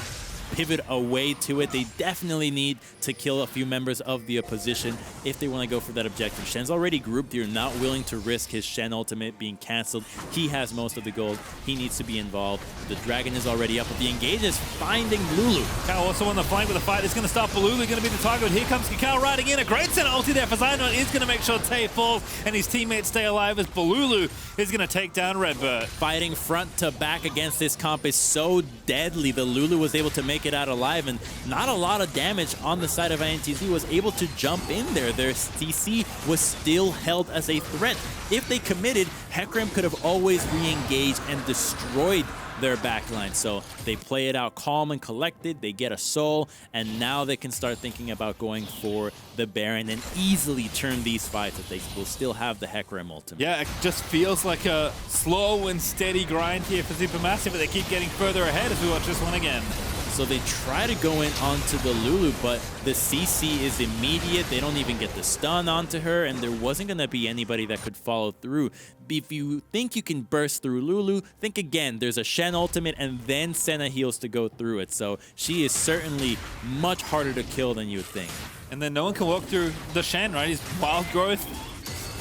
pivot away to it, they definitely need to kill a few members of the opposition if they want to go for that objective. Shen's already grouped. You're not willing to risk his Shen ultimate being cancelled. He has most of the gold. He needs to be involved. The dragon is already up, but the engage is finding Lulu. KaKAO also on the flank with a fight. It's going to stop Bolulu, going to be the target. Here comes KaKAO riding in. A great Senna ulti there for Zeitnot. Is going to make sure Tay falls and his teammates stay alive as Bolulu is going to take down RedBert. Fighting front to back against this comp is so deadly. The Lulu was able to make it out alive, and not a lot of damage on the side of INTZ. Was able to jump in there. Their CC was still held as a threat. If they committed, Hecarim could have always re-engaged and destroyed their backline. So they play it out calm and collected. They get a soul, and now they can start thinking about going for the Baron and easily turn these fights if they will still have the Hecarim ultimate. Yeah, it just feels like a slow and steady grind here for Supermassive, but they keep getting further ahead as we watch this one again. So they try to go in onto the Lulu, but the CC is immediate. They don't even get the stun onto her, and there wasn't going to be anybody that could follow through. If you think you can burst through Lulu, think again. There's a Shen ultimate, and then Senna heals to go through it. So she is certainly much harder to kill than you would think. And then no one can walk through the Shen, right? His wild growth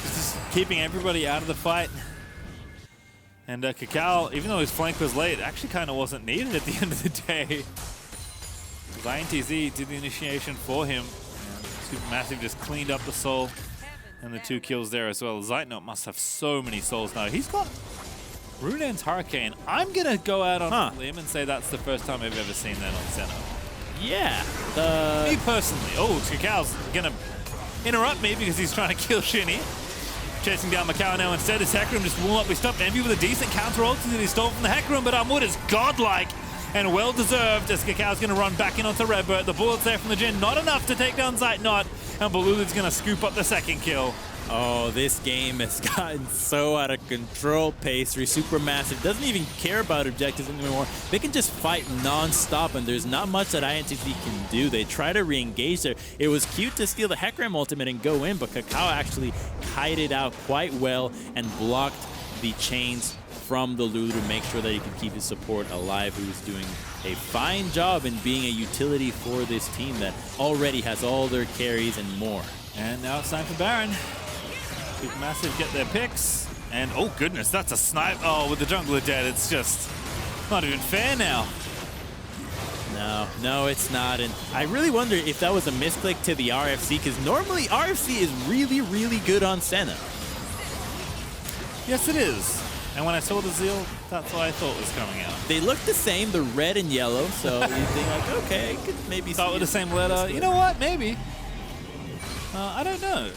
is just keeping everybody out of the fight. And KaKAO, even though his flank was late, actually kind of wasn't needed at the end of the day. INTZ did the initiation for him. And Supermassive just cleaned up the soul and the 2 kills there as well. Zeitnot must have so many souls now. He's got Runan's Hurricane. I'm going to go out on a limb and say that's the first time I've ever seen that on Senna. Yeah. Me personally. Oh, KaKAO's going to interrupt me because he's trying to kill Shini. Chasing down micaO now instead as Hecarim just will not be stopped. Envy with a decent counter ulti that he stole from the Hecarim, but Armut is godlike and well-deserved as KaKAO's going to run back in onto RedBert. The bullets there from the Jhin, not enough to take down Zeitnot, and Bolulu's going to scoop up the second kill. Oh, this game has gotten so out of control. Pastry, Supermassive doesn't even care about objectives anymore. They can just fight non-stop, and there's not much that INTZ can do. They try to re-engage there. It was cute to steal the Hecarim ultimate and go in, but KaKAO actually kited out quite well and blocked the chains from the Lulu to make sure that he could keep his support alive, who's doing a fine job in being a utility for this team that already has all their carries and more. And now it's time for Baron. Supermassive get their picks, and oh goodness, that's a snipe. Oh, with the jungler dead, it's just not even fair now. No, it's not, and I really wonder if that was a misclick to the RFC, because normally RFC is really, really good on Senna. Yes, it is. And when I saw the Zeal, that's what I thought was coming out. They look the same, the red and yellow, so you think like, okay, I could maybe start with the same letter. You know what? Maybe. I don't know.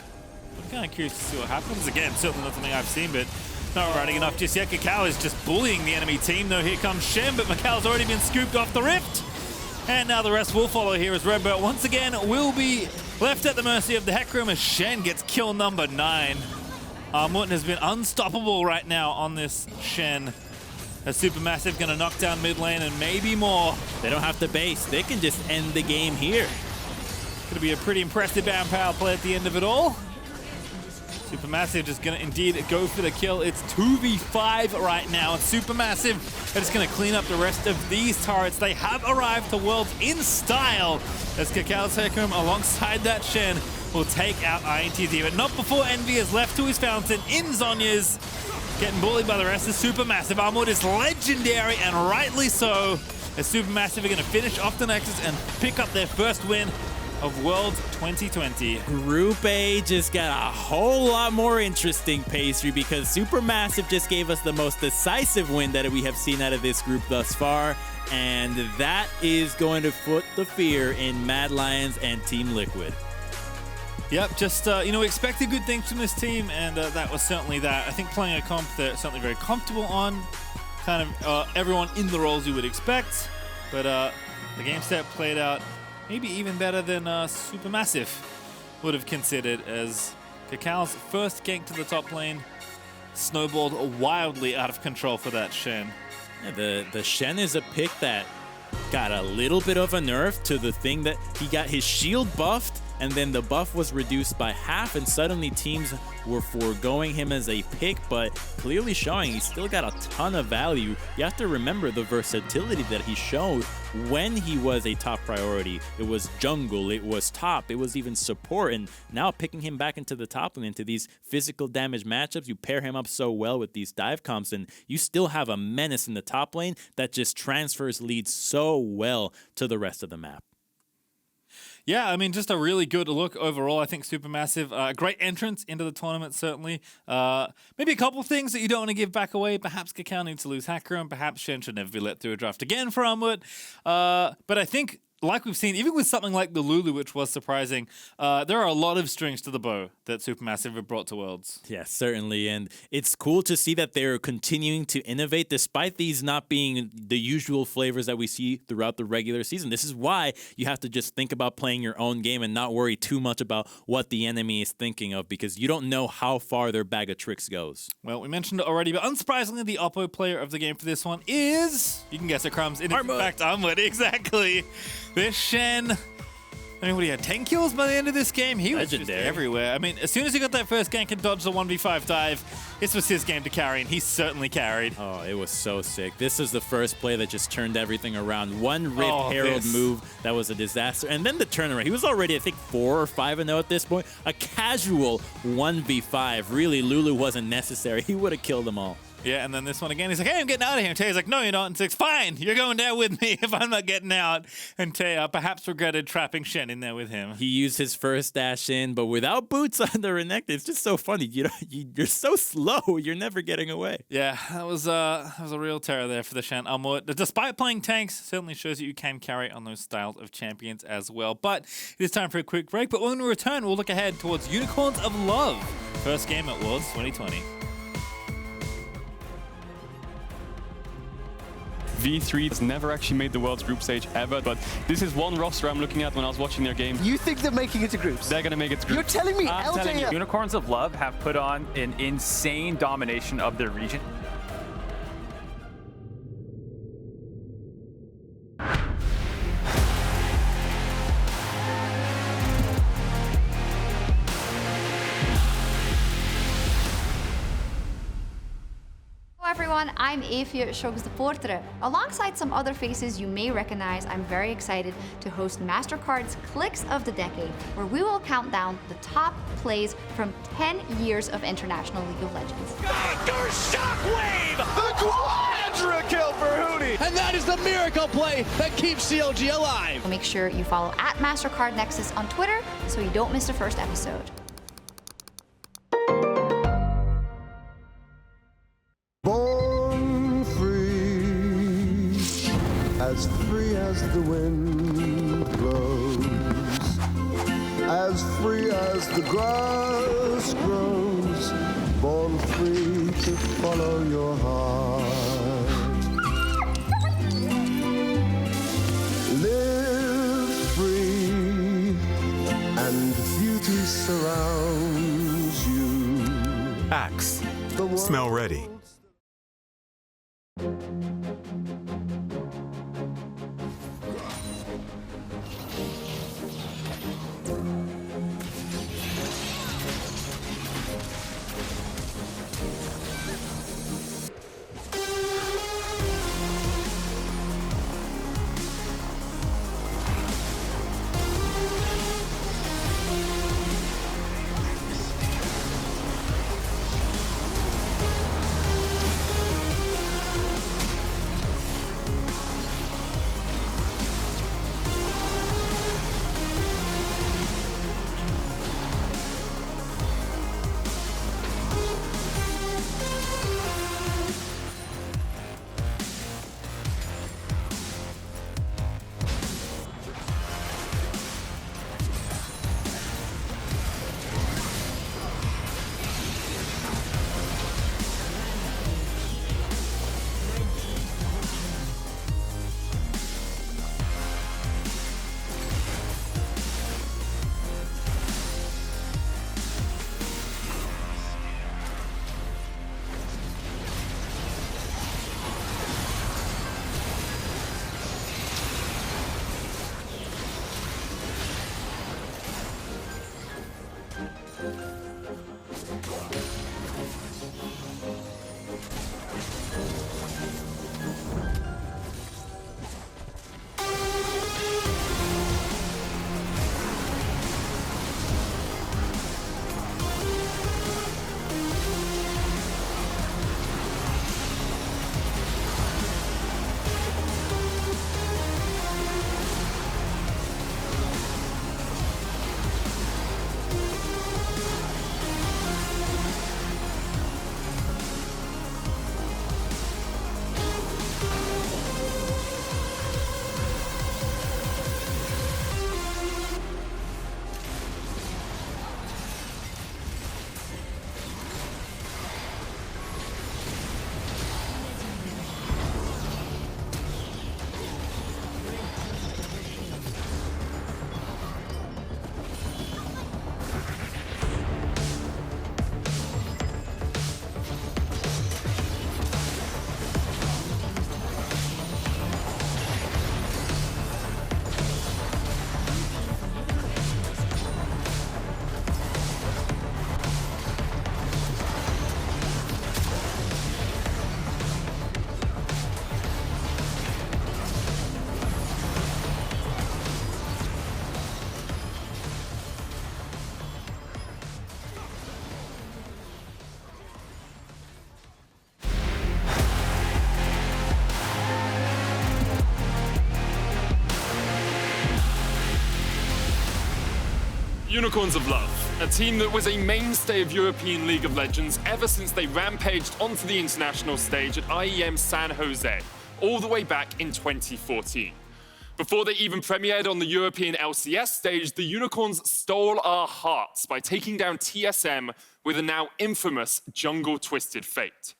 I'm kind of curious to see what happens. Again, certainly not something I've seen, but not riding enough just yet. KaKAO is just bullying the enemy team, though. Here comes Shen, but micaO's already been scooped off the rift. And now the rest will follow here as RedBert once again will be left at the mercy of the Hecarim as Shen gets kill number 9. Armut has been unstoppable right now on this Shen. As Supermassive going to knock down mid lane and maybe more. They don't have to base. They can just end the game here. Going to be a pretty impressive Baron power play at the end of it all. Supermassive just going to indeed go for the kill. It's 2v5 right now. And Supermassive are just going to clean up the rest of these turrets. They have arrived to Worlds in style as KaKAO's Hecarim alongside that Shen will take out INTZ, but not before Envy is left to his fountain in Zhonya's. Getting bullied by the rest of Supermassive. Armut is legendary, and rightly so, as Supermassive are going to finish off the Nexus and pick up their first win of Worlds 2020. Group A just got a whole lot more interesting, Pastry, because Supermassive just gave us the most decisive win that we have seen out of this group thus far, and that is going to put the fear in Mad Lions and Team Liquid. Yep, just, you know, expected good things from this team, and that was certainly that. I think playing a comp they're certainly very comfortable on, kind of everyone in the roles you would expect, but the game set played out maybe even better than SuperMassive would have considered, as KaKAO's first gank to the top lane snowballed wildly out of control for that Shen. Yeah, the Shen is a pick that got a little bit of a nerf to the thing that he got his shield buffed, and then the buff was reduced by half, and suddenly teams were foregoing him as a pick, but clearly showing he still got a ton of value. You have to remember the versatility that he showed when he was a top priority. It was jungle, it was top, it was even support, and now picking him back into the top lane, into these physical damage matchups, you pair him up so well with these dive comps, and you still have a menace in the top lane that just transfers leads so well to the rest of the map. Yeah, I mean, just a really good look overall. I think SuperMassive, great entrance into the tournament, certainly. Maybe a couple things that you don't want to give back away. Perhaps KaKAO needs to lose Hecarim. Perhaps Shen should never be let through a draft again for Armut. But I think, like we've seen, even with something like the Lulu, which was surprising, there are a lot of strings to the bow that SuperMassive have brought to Worlds. Yeah, certainly. And it's cool to see that they're continuing to innovate despite these not being the usual flavors that we see throughout the regular season. This is why you have to just think about playing your own game and not worry too much about what the enemy is thinking of, because you don't know how far their bag of tricks goes. Well, we mentioned it already, but unsurprisingly, the Oppo player of the game for this one is, you can guess it, Crumbs. In fact, Armut, exactly. This Shen, I mean, what, he had 10 kills by the end of this game? He was just everywhere. I mean, as soon as he got that first gank and dodged the 1v5 dive, this was his game to carry, and he certainly carried. Oh, it was so sick. This is the first play that just turned everything around. One Rift Herald move that was a disaster, and then the turnaround. He was already, I think, 4 or 5-0 at this point. A casual 1v5. Really, Lulu wasn't necessary. He would have killed them all. Yeah, and then this one again, he's like, hey, I'm getting out of here. And Tae's like, no, you're not. And Six, fine, you're going down with me if I'm not getting out. And Tae perhaps regretted trapping Shen in there with him. He used his first dash in, but without boots on the Renekton. It's just so funny. You're so slow, you're never getting away. Yeah, that was a real terror there for the Shen. Despite playing tanks, certainly shows that you can carry on those styles of champions as well. But it is time for a quick break. But when we return, we'll look ahead towards Unicorns of Love. First game at Worlds 2020. V3 has never actually made the World's group stage ever, but this is one roster I'm looking at when I was watching their game. You think they're making it to groups? They're going to make it to groups. You're telling me I'm telling you. Unicorns of Love have put on an insane domination of their region. Everyone, I'm Afia Shog's-Deportere. Alongside some other faces you may recognize, I'm very excited to host MasterCard's Clicks of the Decade, where we will count down the top plays from 10 years of international League of Legends. Doctor Shockwave! The quadra kill for Hootie! And that is the miracle play that keeps CLG alive! So make sure you follow at MasterCard Nexus on Twitter so you don't miss the first episode. Born free as the wind blows, as free as the grass grows, born free to follow your heart. Live free and beauty surrounds you. Axe. Smell ready. Unicorns of Love, a team that was a mainstay of European League of Legends ever since they rampaged onto the international stage at IEM San Jose, all the way back in 2014. Before they even premiered on the European LCS stage, the Unicorns stole our hearts by taking down TSM with a now infamous jungle twisted fate.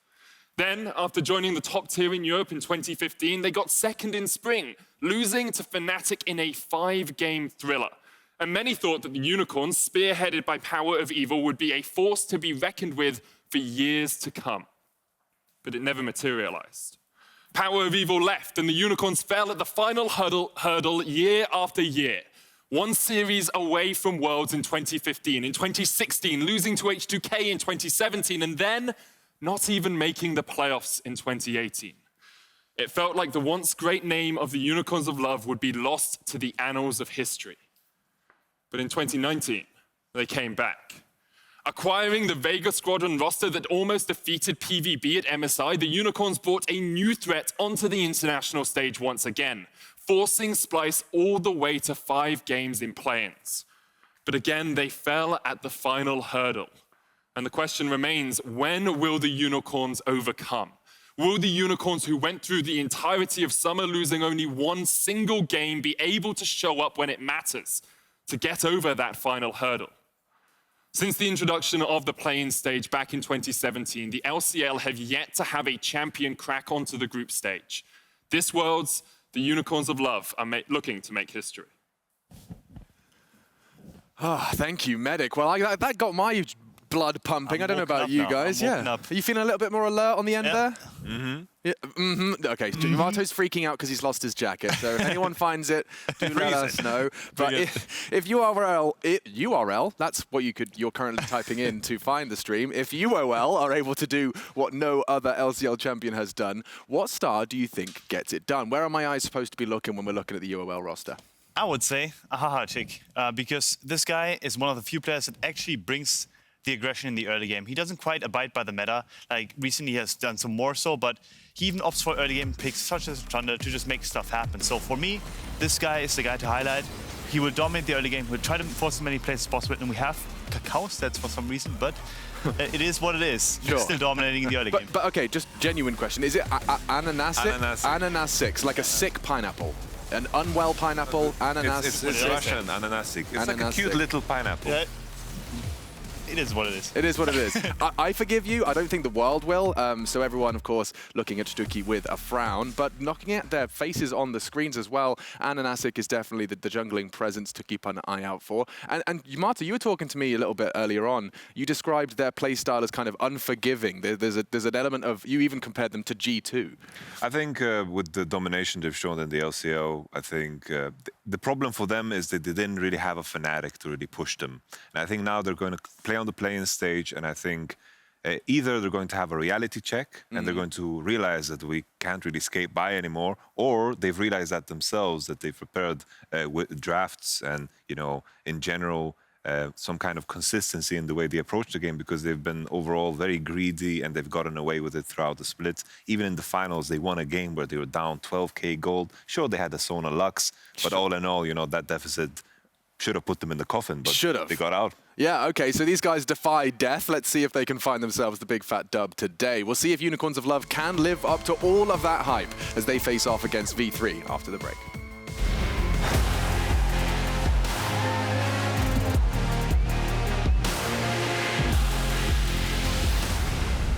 Then, after joining the top tier in Europe in 2015, they got second in spring, losing to Fnatic in a 5-game thriller. And many thought that the Unicorns, spearheaded by Power of Evil, would be a force to be reckoned with for years to come. But it never materialized. Power of Evil left, and the Unicorns fell at the final hurdle year after year. One series away from Worlds in 2015, in 2016, losing to H2K in 2017, and then not even making the playoffs in 2018. It felt like the once great name of the Unicorns of Love would be lost to the annals of history. But in 2019, they came back. Acquiring the Vega Squadron roster that almost defeated PvB at MSI, the Unicorns brought a new threat onto the international stage once again, forcing Splyce all the way to 5 games in play-ins. But again, they fell at the final hurdle. And the question remains, when will the Unicorns overcome? Will the Unicorns, who went through the entirety of summer losing only one single game, be able to show up when it matters, to get over that final hurdle? Since the introduction of the play-in stage back in 2017, the LCL have yet to have a champion crack onto the group stage. This Worlds, the Unicorns of Love are looking to make history. Oh, thank you, Medic. Well, that got my blood pumping. I don't know about you guys. Yeah. Are you feeling a little bit more alert on the end there? Mm-hmm. Yeah. Mm-hmm. Okay, Mato's freaking out because he's lost his jacket. So if anyone finds it, do let us know. But if URL, that's what you're currently typing in to find the stream. If UOL are able to do what no other LCL champion has done, what star do you think gets it done? Where are my eyes supposed to be looking when we're looking at the UOL roster? I would say Ahaha Chick, because this guy is one of the few players that actually brings the aggression in the early game. He doesn't quite abide by the meta. Like recently he has done some more so, but he even opts for early game picks such as Thunder to just make stuff happen. So for me, this guy is the guy to highlight. He will dominate the early game. He'll try to force as many plays as possible. And we have KaKAO stats for some reason, but it is what it is. Sure. He's still dominating in the early game. But okay, just genuine question. Is it Ananasic, like a sick pineapple? An unwell pineapple, ananas. It's Russian, ananasic. It's like a cute little pineapple. Yeah. It is what it is. It is what it is. I forgive you. I don't think the world will. So everyone, of course, looking at Stuki with a frown, but knocking at their faces on the screens as well. Ananasic is definitely the jungling presence to keep an eye out for. And Marta, you were talking to me a little bit earlier on. You described their playstyle as kind of unforgiving. There's an element of, you even compared them to G2. I think with the domination they've shown in the LCO, I think the problem for them is that they didn't really have a Fnatic to really push them. And I think now they're going to play on the play-in stage, and I think either they're going to have a reality check and they're going to realize that we can't really skate by anymore, or they've realized that themselves, that they've prepared with drafts and, you know, in general, some kind of consistency in the way they approach the game, because they've been overall very greedy and they've gotten away with it throughout the split. Even in the finals, they won a game where they were down 12k gold. Sure, they had the Sona Lux, but all in all, you know, that deficit should have put them in the coffin, but they got out. Yeah, okay, so these guys defy death. Let's see if they can find themselves the big fat dub today. We'll see if Unicorns of Love can live up to all of that hype as they face off against V3 after the break.